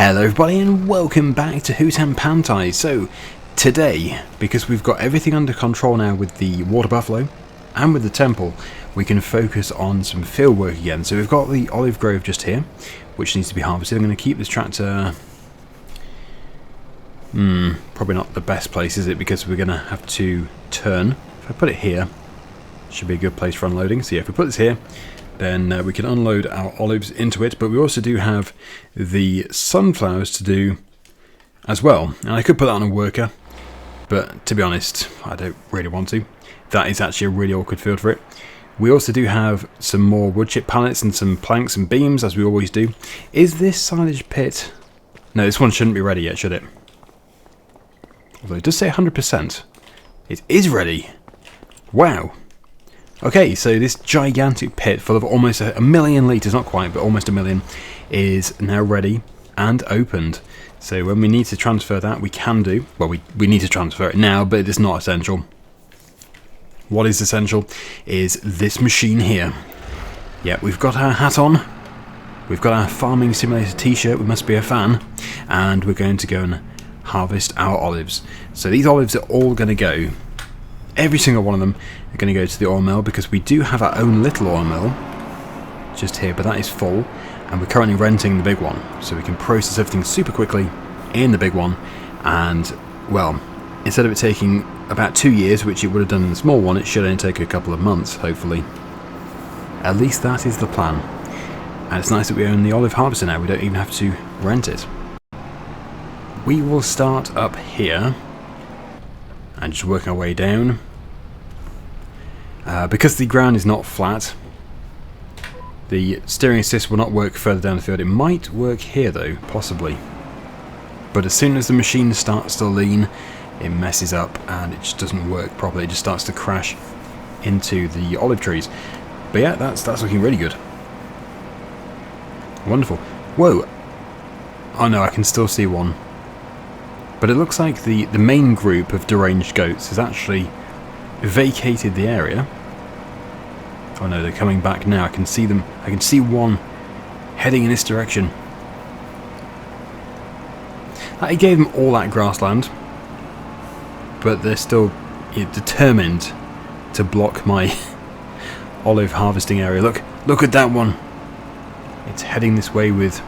Hello everybody and welcome back to Hutan Pantai. So today, because we've got everything under control now with the water buffalo and with the temple, we can focus on some field work again. So we've got the olive grove just here, which needs to be harvested. I'm going to keep this tractor... probably not the best place, is it? Because we're going to have to turn. If I put it here, should be a good place for unloading. So yeah, if we put this here, then we can unload our olives into it, but we also do have the sunflowers to do as well. And I could put that on a worker, but to be honest, I don't really want to. That is actually a really awkward field for it. We also do have some more wood chip pallets and some planks and beams, as we always do. Is this silage pit... No, this one shouldn't be ready yet, should it? Although it does say 100%. It is ready. Wow. Okay, so this gigantic pit full of almost a million litres, not quite, but almost a million, is now ready and opened. So when we need to transfer that, we can do. Well, we need to transfer it now, but it is not essential. What is essential is this machine here. Yeah, we've got our hat on. We've got our Farming Simulator t-shirt, we must be a fan. And we're going to go and harvest our olives. So these olives are all going to go... Every single one of them are going to go to the oil mill, because we do have our own little oil mill just here, but that is full, and we're currently renting the big one, so we can process everything super quickly in the big one. And well, instead of it taking about 2 years, which it would have done in the small one, it should only take a couple of months, hopefully. At least that is the plan. And it's nice that we own the olive harvester now, we don't even have to rent it. We will start up here and just work our way down. Because the ground is not flat, the steering assist will not work further down the field. It might work here though, possibly. But as soon as the machine starts to lean, it messes up and it just doesn't work properly. It just starts to crash into the olive trees. But yeah, that's looking really good. Wonderful. Whoa! Oh no, I can still see one. But it looks like the main group of deranged goats has actually vacated the area. Oh no, they're coming back now. I can see them. I can see one heading in this direction. I gave them all that grassland, but they're still determined to block my olive harvesting area. Look at that one. It's heading this way with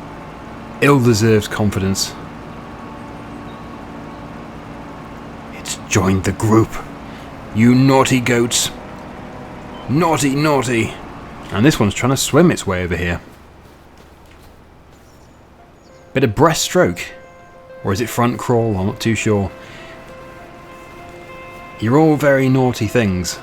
ill-deserved confidence. Joined the group. You naughty goats. Naughty, naughty. And this one's trying to swim its way over here. Bit of breaststroke. Or is it front crawl? I'm not too sure. You're all very naughty things.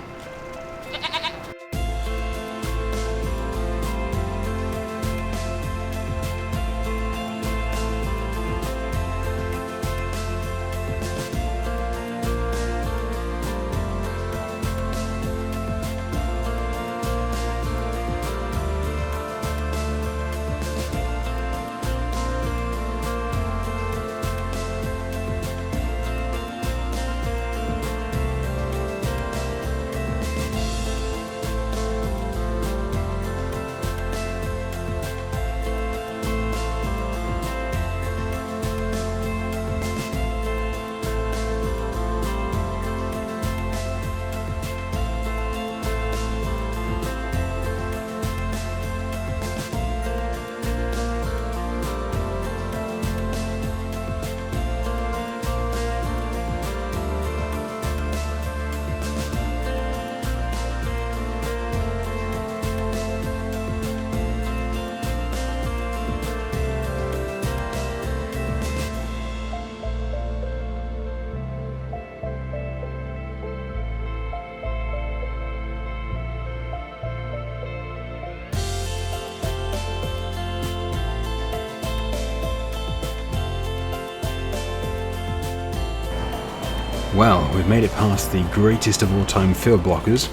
Well, we've made it past the greatest of all time field blockers.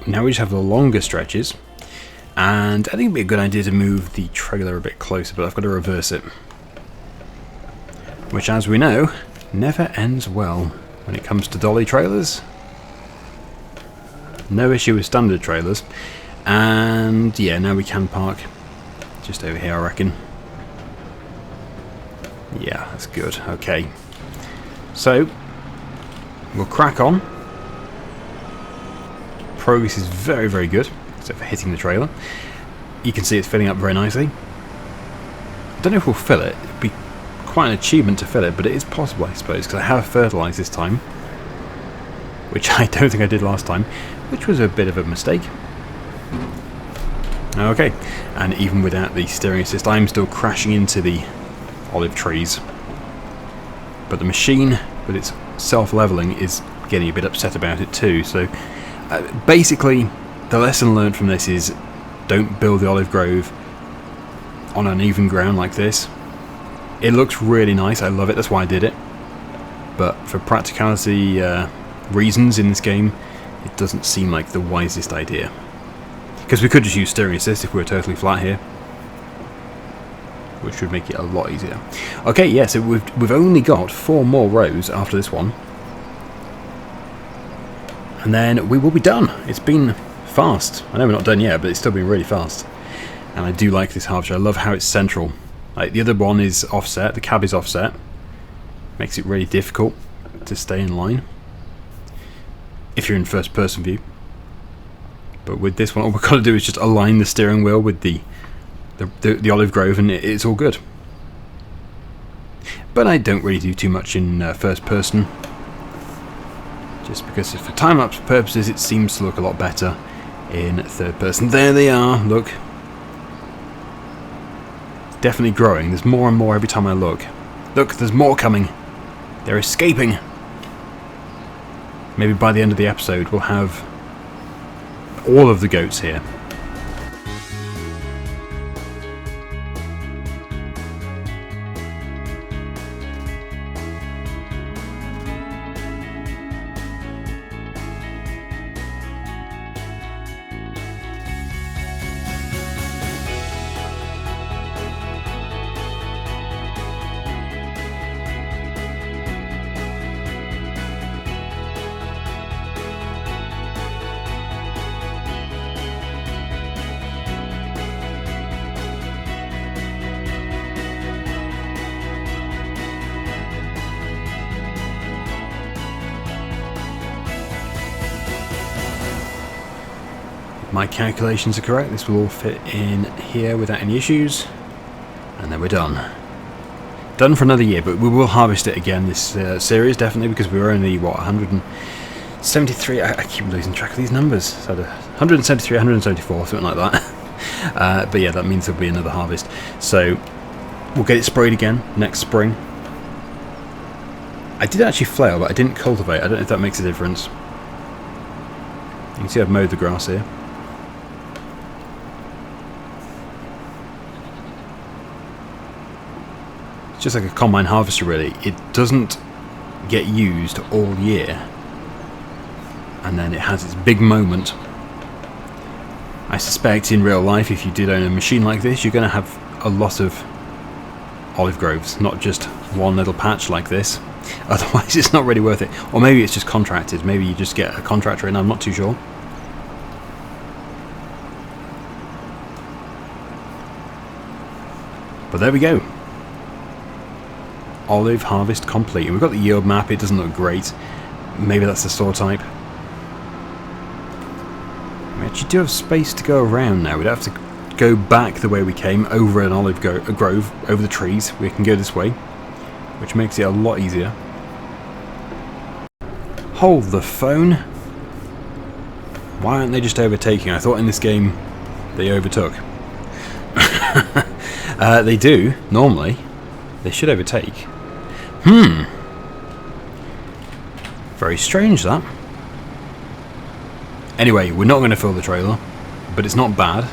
Now we just have the longer stretches, and I think it'd be a good idea to move the trailer a bit closer, but I've got to reverse it. Which, as we know, never ends well when it comes to dolly trailers. No issue with standard trailers. And yeah, now we can park Just over here, I reckon. Yeah, that's good. Okay. So, we'll crack on. Progress is very, very good, except for hitting the trailer. You can see it's filling up very nicely. I don't know if we'll fill it. It'd be quite an achievement to fill it, but it is possible, I suppose, because I have fertilised this time, which I don't think I did last time, which was a bit of a mistake. Okay, and even without the steering assist, I'm still crashing into the olive trees. But the machine, with its self-leveling, is getting a bit upset about it too. So basically, the lesson learned from this is don't build the olive grove on uneven ground like this. It looks really nice, I love it, that's why I did it. But for practicality reasons in this game, it doesn't seem like the wisest idea. Because we could just use steering assist if we were totally flat here, which would make it a lot easier. Okay, yeah, so we've only got 4 more rows after this one, and then we will be done. It's been fast. I know we're not done yet, but it's still been really fast. And I do like this harvester. I love how it's central. Like the other one is offset, the cab is offset. Makes it really difficult to stay in line if you're in first person view. But with this one, all we've got to do is just align the steering wheel with the olive grove, and it's all good. But I don't really do too much in first person, just because for time-lapse purposes it seems to look a lot better in third person. There they are, look. It's definitely growing. There's more and more every time I look. Look, there's more coming. They're escaping. Maybe by the end of the episode we'll have all of the goats here. My calculations are correct, this will all fit in here without any issues, and then we're done. Done for another year, but we will harvest it again this series, definitely, because we were only, what, 173, I keep losing track of these numbers, so 173, 174, something like that. But yeah, that means there'll be another harvest. So, we'll get it sprayed again next spring. I did actually flail, but I didn't cultivate. I don't know if that makes a difference. You can see I've mowed the grass here. It's just like a combine harvester, really. It doesn't get used all year, and then it has its big moment. I suspect in real life, if you did own a machine like this, you're going to have a lot of olive groves, not just one little patch like this. Otherwise it's not really worth it. Or maybe it's just contracted. Maybe you just get a contractor in, I'm not too sure. But there we go. Olive harvest complete. And we've got the yield map. It doesn't look great. Maybe that's the soil type. We actually do have space to go around now. We'd have to go back the way we came, over an olive grove, over the trees. We can go this way, which makes it a lot easier. Hold the phone. Why aren't they just overtaking? I thought in this game they overtook. They do, normally. They should overtake. Very strange, that. Anyway, we're not going to fill the trailer, but it's not bad.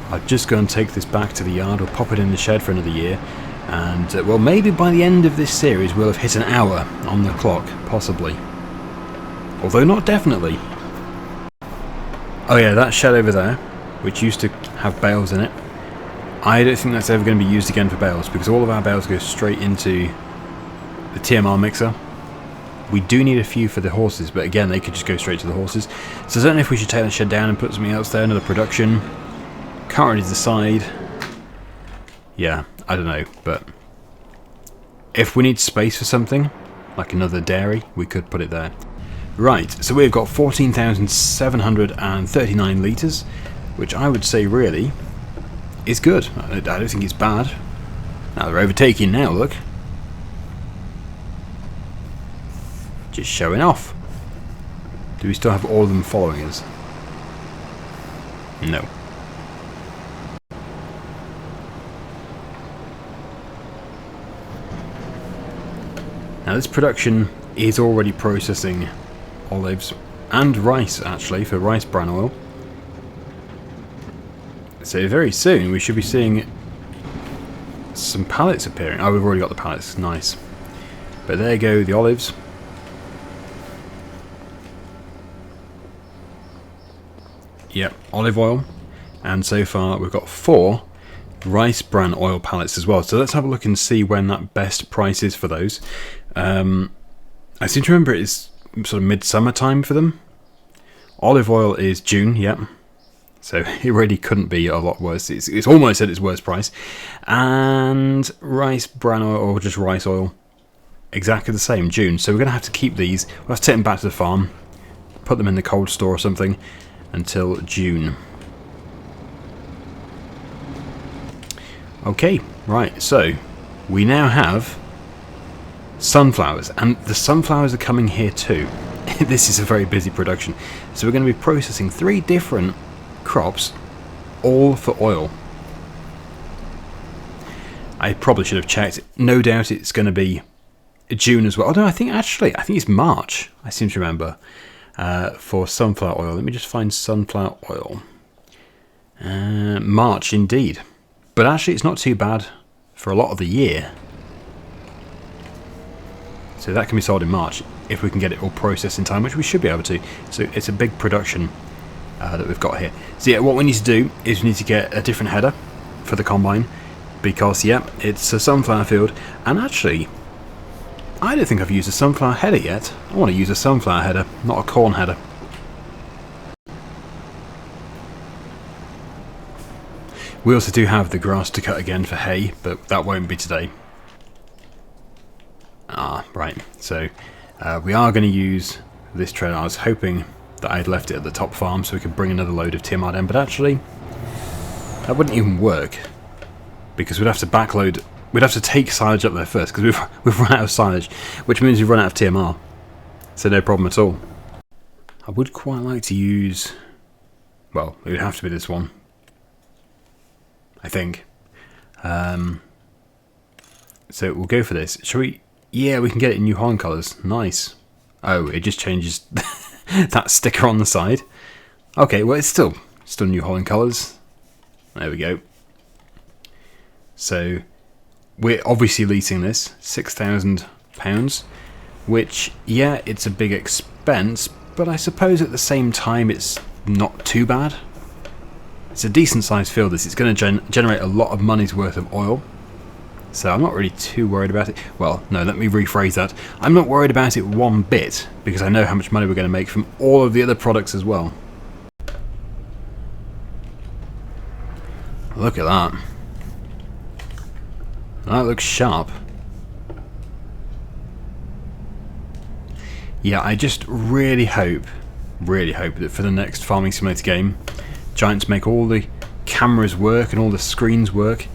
I'll just go and take this back to the yard. We'll pop it in the shed for another year. And, well, maybe by the end of this series we'll have hit an hour on the clock, possibly. Although not definitely. Oh yeah, that shed over there, which used to have bales in it, I don't think that's ever going to be used again for bales, because all of our bales go straight into the TMR Mixer. We do need a few for the horses, but again, they could just go straight to the horses. So I don't know if we should take that shed down and put something else there, another production. Can't really decide. Yeah, I don't know, but if we need space for something, like another dairy, we could put it there. Right, so we've got 14,739 litres, which I would say really is good. I don't think it's bad. Now they're overtaking now, look. Just showing off. Do we still have all of them following us? No. Now this production is already processing olives and rice, actually, for rice bran oil. So very soon we should be seeing some pallets appearing. Oh, we've already got the pallets, nice. But there go the olives. Yep, olive oil. And so far we've got 4 rice bran oil pallets as well. So let's have a look and see when that best price is for those. I seem to remember it's sort of midsummer time for them. Olive oil is June, yep. So it really couldn't be a lot worse. It's almost at its worst price. And rice bran oil, or just rice oil, exactly the same, June. So we're going to have to keep these. We'll have to take them back to the farm, put them in the cold store or something until June. Okay, right, so we now have sunflowers, and the sunflowers are coming here too. This is a very busy production. So we're going to be processing 3 different crops, all for oil. I probably should have checked. No doubt it's going to be June as well. Although I think it's March, I seem to remember, for sunflower oil. Let me just find sunflower oil. March indeed. But actually it's not too bad for a lot of the year. So that can be sold in March if we can get it all processed in time, which we should be able to. So it's a big production that we've got here. So yeah, what we need to do is we need to get a different header for the combine, because yeah, it's a sunflower field. And actually, I don't think I've used a sunflower header yet. I want to use a sunflower header, not a corn header. We also do have the grass to cut again for hay, but that won't be today. Ah, right. So we are going to use this trailer. I was hoping that I'd left it at the top farm so we could bring another load of TMR down, but actually that wouldn't even work, because we'd have to backload. We'd have to take silage up there first, because we've run out of silage, which means we've run out of TMR. So no problem at all. I would quite like to use, well, it would have to be this one, I think. So we'll go for this. Shall we? Yeah, we can get it in New Holland colours. Nice. Oh, it just changes that sticker on the side. Okay, well, it's still New Holland colours. There we go. So we're obviously leasing this, £6,000, which, yeah, it's a big expense, but I suppose at the same time it's not too bad. It's a decent sized field. It's going to generate a lot of money's worth of oil. So I'm not really too worried about it. Well, no, let me rephrase that. I'm not worried about it one bit, because I know how much money we're going to make from all of the other products as well. Look at that. That looks sharp. Yeah, I just really hope that for the next Farming Simulator game, Giants make all the cameras work and all the screens work.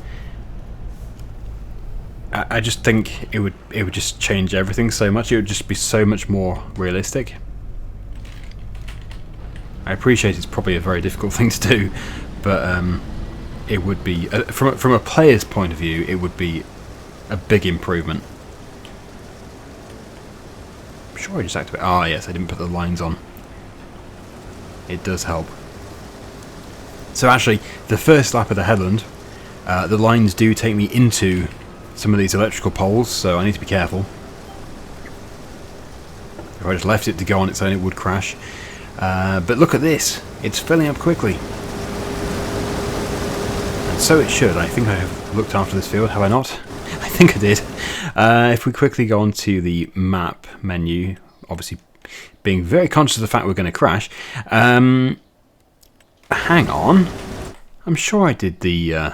I just think it would just change everything so much. It would just be so much more realistic. I appreciate it's probably a very difficult thing to do, but it would be, from a player's point of view, it would be a big improvement. I'm sure I just activated. Ah, yes, I didn't put the lines on. It does help. So actually, the first lap of the headland, the lines do take me into some of these electrical poles, so I need to be careful. If I just left it to go on its own, it would crash. But look at this, it's filling up quickly. And so it should. I think I have looked after this field, have I not? I think I did. If we quickly go on to the map menu, obviously being very conscious of the fact we're going to crash. Hang on. I'm sure I did the...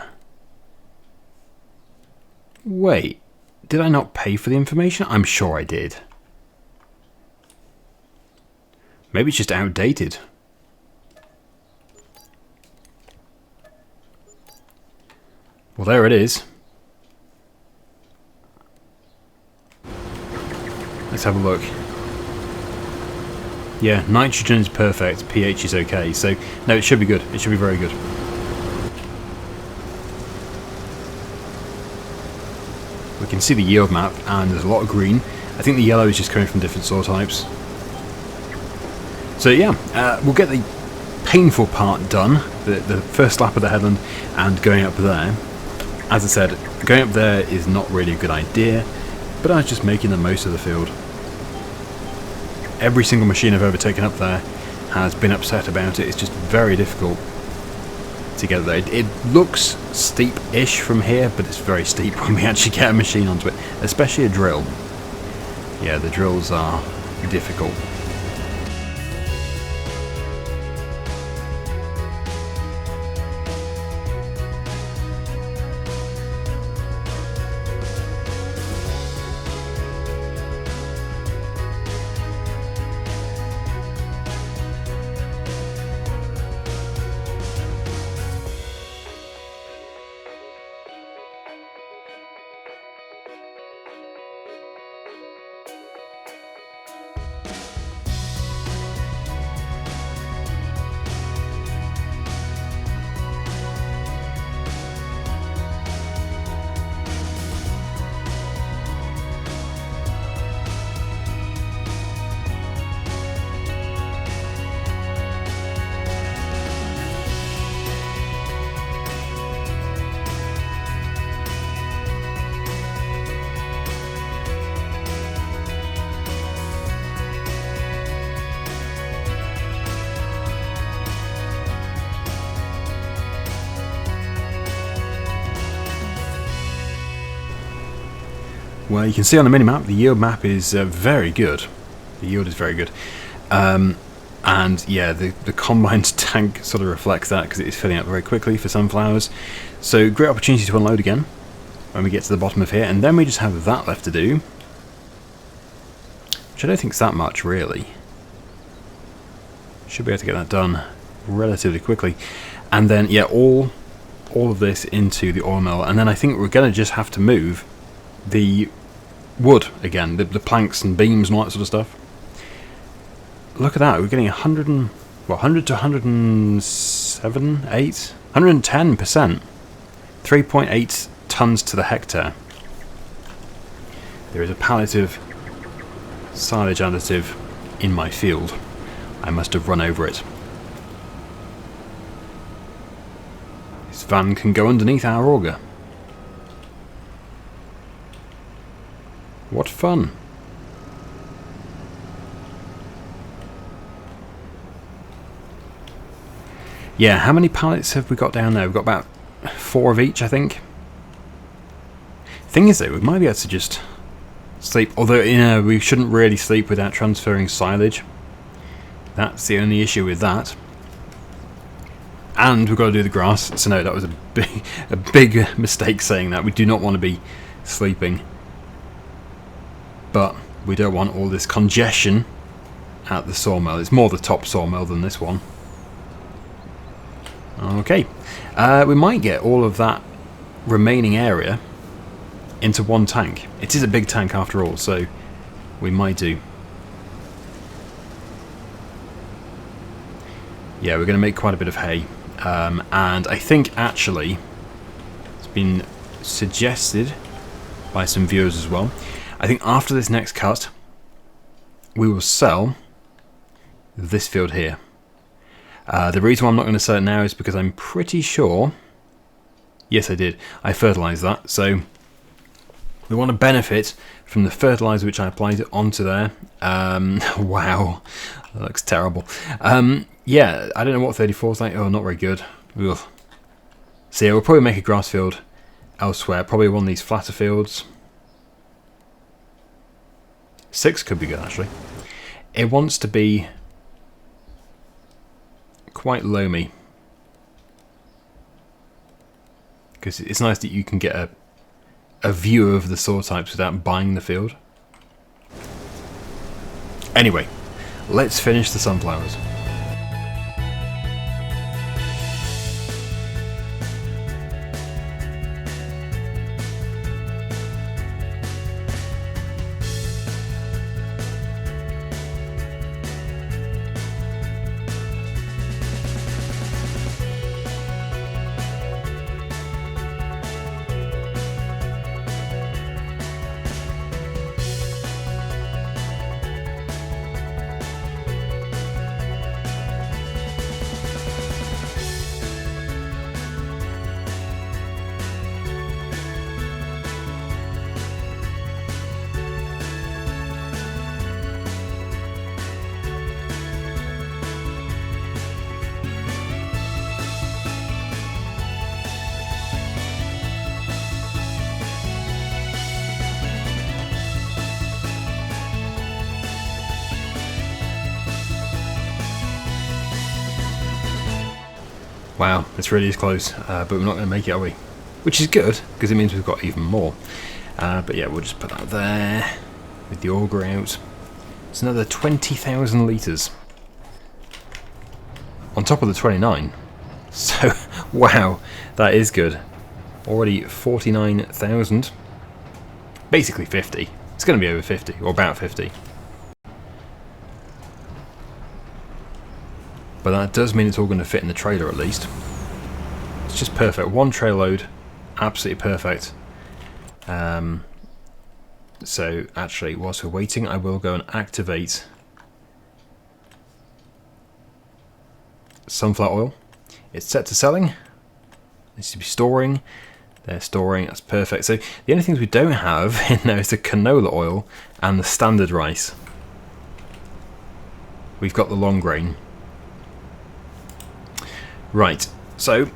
Wait, did I not pay for the information? I'm sure I did. Maybe it's just outdated. Well, there it is. Let's have a look. Yeah, nitrogen is perfect, pH is okay, so no, it should be good. It should be very good. We can see the yield map, and there's a lot of green. I think the yellow is just coming from different soil types. So yeah, we'll get the painful part done, the first lap of the headland and going up there. As I said, going up there is not really a good idea, but I was just making the most of the field. Every single machine I've ever taken up there has been upset about it. It's just very difficult to get there. It looks steep-ish from here, but it's very steep when we actually get a machine onto it, especially a drill. Yeah, the drills are difficult. Well, you can see on the minimap, the yield map is very good. The yield is very good. And yeah, the combine's tank sort of reflects that because it is filling up very quickly for sunflowers. So great opportunity to unload again when we get to the bottom of here. And then we just have that left to do, which I don't think is that much, really. Should be able to get that done relatively quickly. And then, yeah, all of this into the oil mill. And then I think we're going to just have to move the wood again, the planks and beams and all that sort of stuff. Look at that, we're getting 100 to 107, 8, 110%, 3.8 tons to the hectare. There is a pallet of silage additive in my field. I must have run over it. This van can go underneath our auger. What fun. Yeah, how many pallets have we got down there? We've got about 4 of each, I think. Thing is though, we might be able to just sleep, although, you know, we shouldn't really sleep without transferring silage. That's the only issue with that. And we've got to do the grass, so no, that was a big mistake saying that. We do not want to be sleeping. But we don't want all this congestion at the sawmill. It's more the top sawmill than this one. Okay, we might get all of that remaining area into one tank. It is a big tank after all, so we might do. Yeah, we're going to make quite a bit of hay. And I think actually it's been suggested by some viewers as well. I think after this next cut, we will sell this field here. The reason why I'm not going to sell it now is because I'm pretty sure, yes I did, I fertilised that, so we want to benefit from the fertiliser which I applied onto there. Wow, that looks terrible. Yeah, I don't know what 34 is like. Oh, not very good. Ugh. So yeah, we'll probably make a grass field elsewhere, probably one of these flatter fields. 6 could be good, actually. it wants to be quite loamy, because it's nice that you can get a view of the soil types without buying the field. Anyway, let's finish the sunflowers. Wow, this really is close, but we're not going to make it, are we? Which is good, because it means we've got even more. But yeah, we'll just put that there, with the auger out. It's another 20,000 litres. On top of the 29. So, wow, that is good. Already 49,000. Basically 50. It's going to be over 50, or about 50. But that does mean it's all going to fit in the trailer at least. It's just perfect. One trail load, absolutely perfect. So actually, whilst we're waiting, I will go and activate sunflower oil. It's set to selling. It needs to be storing. They're storing. That's perfect. So the only things we don't have in there is the canola oil and the standard rice. We've got the long grain. Right, so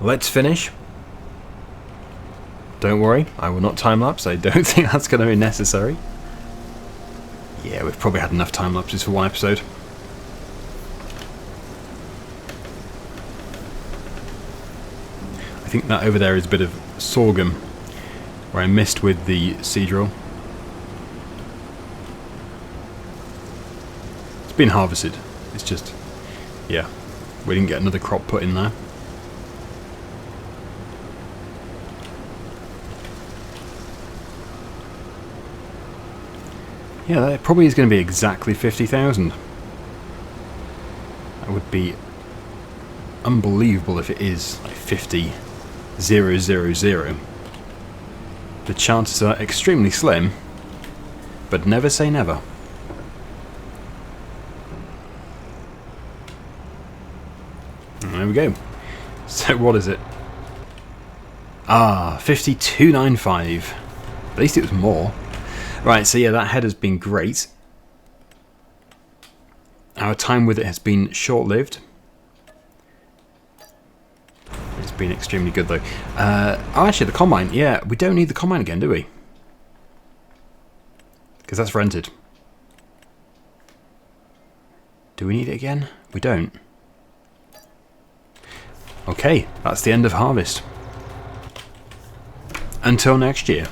let's finish. Don't worry, I will not time lapse. I don't think that's going to be necessary. Yeah, we've probably had enough time lapses for one episode. I think that over there is a bit of sorghum where I missed with the seed drill. It's been harvested. It's just, yeah. We didn't get another crop put in there. Yeah, that probably is going to be exactly 50,000. That would be unbelievable if it is like 50,000. The chances are extremely slim, but never say never. There we go. So what is it? 5295. At least it was more. Right, so yeah, that head has been great. Our time with it has been short-lived. It's been extremely good though. Oh, actually, the combine. Yeah, we don't need the combine again, do we? Because that's rented. Do we need it again? We don't. Okay, that's the end of harvest. Until next year.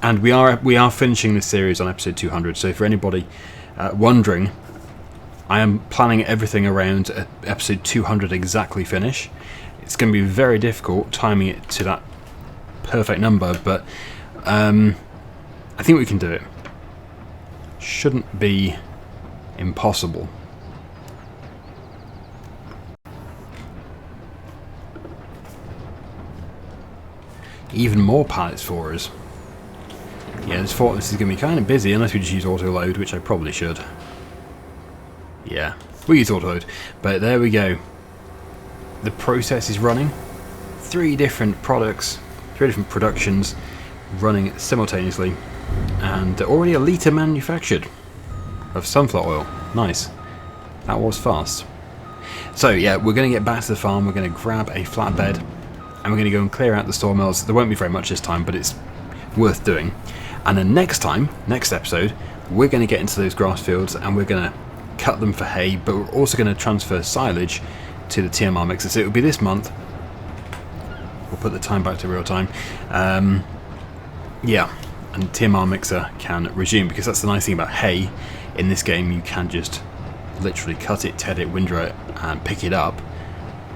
And we are finishing this series on episode 200, so for anybody wondering, I am planning everything around episode 200 exactly finish. It's going to be very difficult timing it to that perfect number, but I think we can do it. Shouldn't be impossible. Even more pallets for us. Yeah, I just thought this is going to be kind of busy unless we just use Autoload, which I probably should. Yeah, we use Autoload. But there we go. The process is running. 3 different products, 3 different productions running simultaneously. And already a litre manufactured of sunflower oil. Nice. That was fast. So yeah, we're going to get back to the farm. We're going to grab a flatbed. And we're going to go and clear out the sawmills. There won't be very much this time, but it's worth doing. And then next episode, we're going to get into those grass fields and we're going to cut them for hay, but we're also going to transfer silage to the TMR Mixer. So it'll be this month. We'll put the time back to real time. Yeah, and TMR Mixer can resume, because that's the nice thing about hay in this game. You can just literally cut it, ted it, windrow it, and pick it up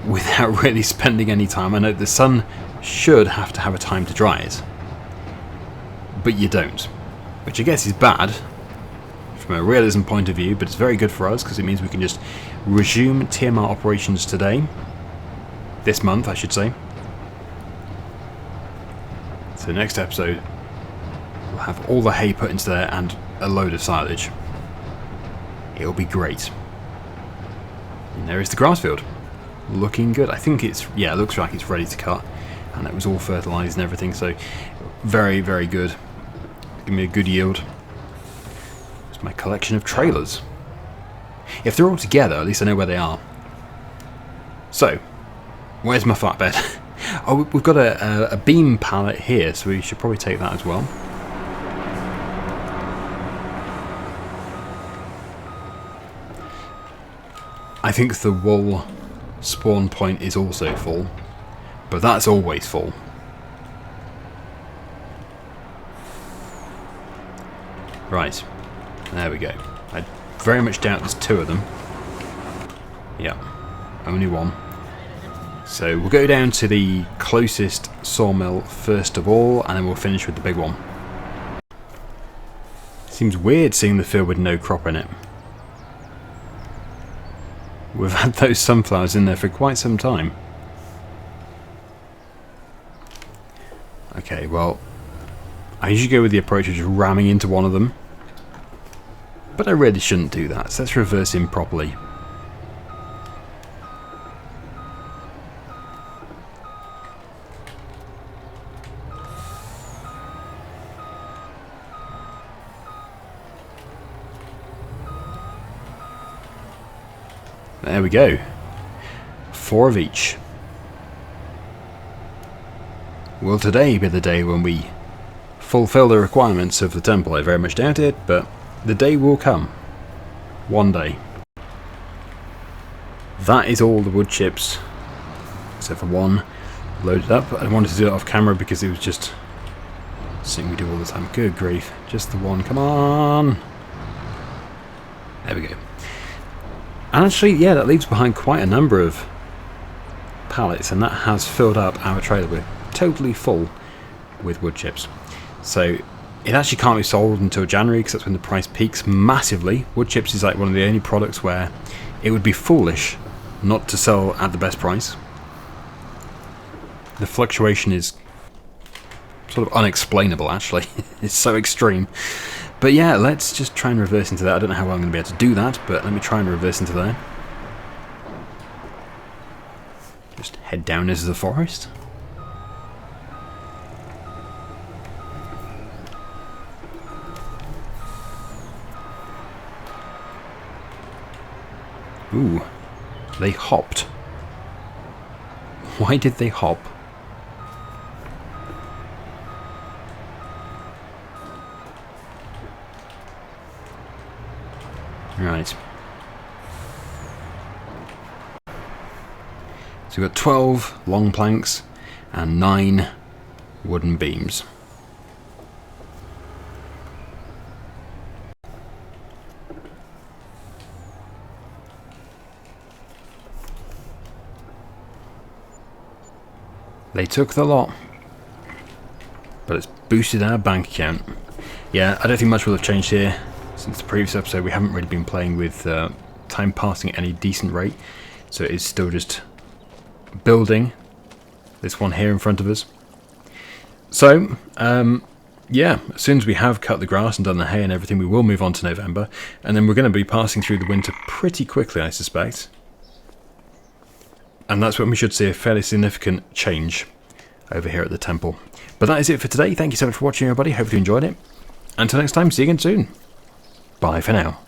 without really spending any time. I know the sun should have to have a time to dry it, but you don't, which I guess is bad from a realism point of view, but it's very good for us because it means we can just resume TMR operations today, this month I should say. So next episode we'll have all the hay put into there and a load of silage. It'll be great. And there is the grass field, looking good. I think it's, yeah, it looks like it's ready to cut, and it was all fertilised and everything, so very, very good. Give me a good yield. It's my collection of trailers. If they're all together, at least I know where they are. So, where's my flatbed? Oh, we've got a beam pallet here, so we should probably take that as well. I think the wool spawn point is also full, but that's always full. Right, there we go. I very much doubt there's two of them. Yeah, only one. So we'll go down to the closest sawmill first of all, and then we'll finish with the big one. Seems weird seeing the field with no crop in it. We've had those sunflowers in there for quite some time. Okay, well, I usually go with the approach of just ramming into one of them, but I really shouldn't do that, so let's reverse in properly. There we go. 4 of each. Will today be the day when we fulfill the requirements of the temple? I very much doubt it, but the day will come. One day. That is all the wood chips, except for one, loaded up. I wanted to do it off camera because it was just something we do all the time. Good grief. Just the one. Come on. There we go. And actually, yeah, that leaves behind quite a number of pallets, and that has filled up our trailer. We're totally full with wood chips. So it actually can't be sold until January, because that's when the price peaks massively. Wood chips is like one of the only products where it would be foolish not to sell at the best price. The fluctuation is sort of unexplainable, actually. It's so extreme. But yeah, let's just try and reverse into that. I don't know how I'm going to be able to do that, but let me try and reverse into there. Just head down into the forest. Ooh, they hopped. Why did they hop? Right. So we've got 12 long planks and 9 wooden beams. They took the lot, but it's boosted our bank account. Yeah, I don't think much will have changed here. Since the previous episode, we haven't really been playing with time passing at any decent rate, so it is still just building this one here in front of us. So, yeah, as soon as we have cut the grass and done the hay and everything, we will move on to November, and then we're going to be passing through the winter pretty quickly, I suspect. And that's when we should see a fairly significant change over here at the temple. But that is it for today. Thank you so much for watching, everybody. Hope you enjoyed it. Until next time, see you again soon. Bye for now.